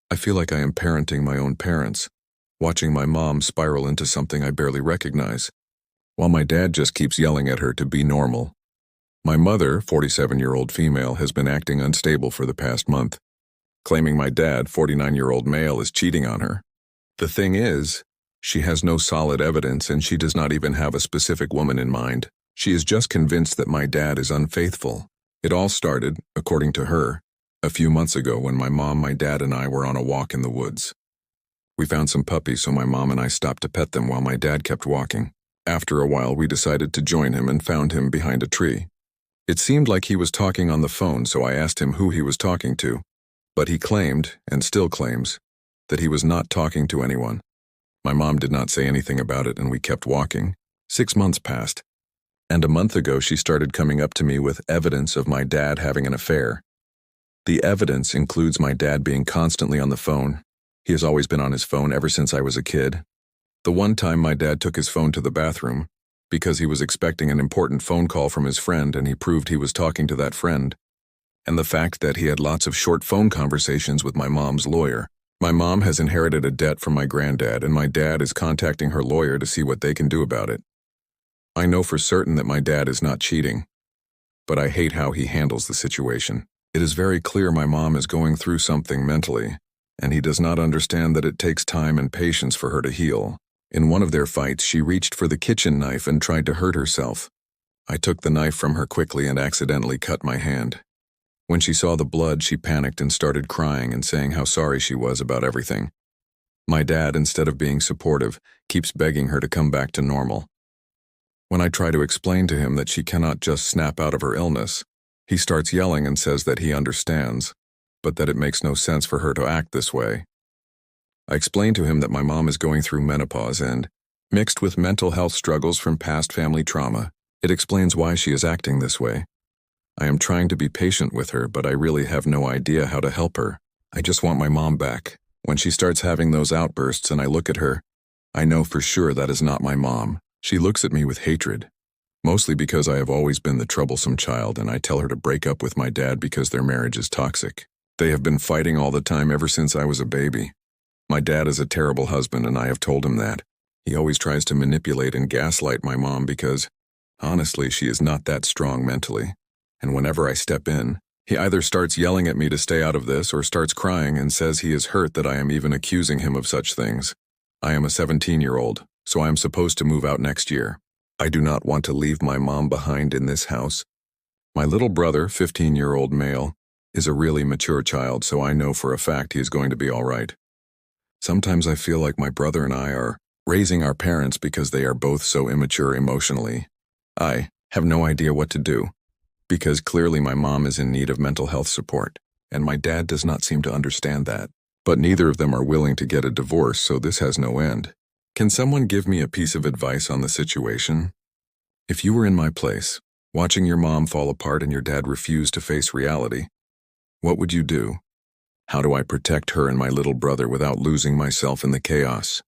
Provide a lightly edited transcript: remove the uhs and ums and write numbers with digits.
I feel like I am parenting my own parents, watching my mom spiral into something I barely recognize, while my dad just keeps yelling at her to be normal. My mother, 47-year-old female, has been acting unstable for the past month, claiming my dad, 49-year-old male, is cheating on her. The thing is, she has no solid evidence and she does not even have a specific woman in mind. She is just convinced that my dad is unfaithful. It all started, according to her, a few months ago when my mom, my dad, and I were on a walk in the woods. We found some puppies, so my mom and I stopped to pet them while my dad kept walking. After a while, we decided to join him and found him behind a tree. It seemed like he was talking on the phone, so I asked him who he was talking to, but he claimed, and still claims, that he was not talking to anyone. My mom did not say anything about it and we kept walking. 6 months passed, and a month ago she started coming up to me with evidence of my dad having an affair. The evidence includes my dad being constantly on the phone. He has always been on his phone ever since I was a kid. The one time my dad took his phone to the bathroom because he was expecting an important phone call from his friend and he proved he was talking to that friend. And the fact that he had lots of short phone conversations with my mom's lawyer. My mom has inherited a debt from my granddad and my dad is contacting her lawyer to see what they can do about it. I know for certain that my dad is not cheating, but I hate how he handles the situation. It is very clear my mom is going through something mentally, and he does not understand that it takes time and patience for her to heal. In one of their fights, she reached for the kitchen knife and tried to hurt herself. I took the knife from her quickly and accidentally cut my hand. When she saw the blood, she panicked and started crying and saying how sorry she was about everything. My dad, instead of being supportive, keeps begging her to come back to normal. When I try to explain to him that she cannot just snap out of her illness, he starts yelling and says that he understands, but that it makes no sense for her to act this way. I explain to him that my mom is going through menopause and, mixed with mental health struggles from past family trauma, it explains why she is acting this way. I am trying to be patient with her, but I really have no idea how to help her. I just want my mom back. When she starts having those outbursts and I look at her, I know for sure that is not my mom. She looks at me with hatred, mostly because I have always been the troublesome child and I tell her to break up with my dad because their marriage is toxic. They have been fighting all the time ever since I was a baby. My dad is a terrible husband and I have told him that. He always tries to manipulate and gaslight my mom because, honestly, she is not that strong mentally. And whenever I step in, he either starts yelling at me to stay out of this or starts crying and says he is hurt that I am even accusing him of such things. I am a 17-year-old, so I am supposed to move out next year. I do not want to leave my mom behind in this house. My little brother, 15-year-old male, is a really mature child, so I know for a fact he is going to be all right. Sometimes I feel like my brother and I are raising our parents because they are both so immature emotionally. I have no idea what to do, because clearly my mom is in need of mental health support, and my dad does not seem to understand that. But neither of them are willing to get a divorce, so this has no end. Can someone give me a piece of advice on the situation? If you were in my place, watching your mom fall apart and your dad refuse to face reality, what would you do? How do I protect her and my little brother without losing myself in the chaos?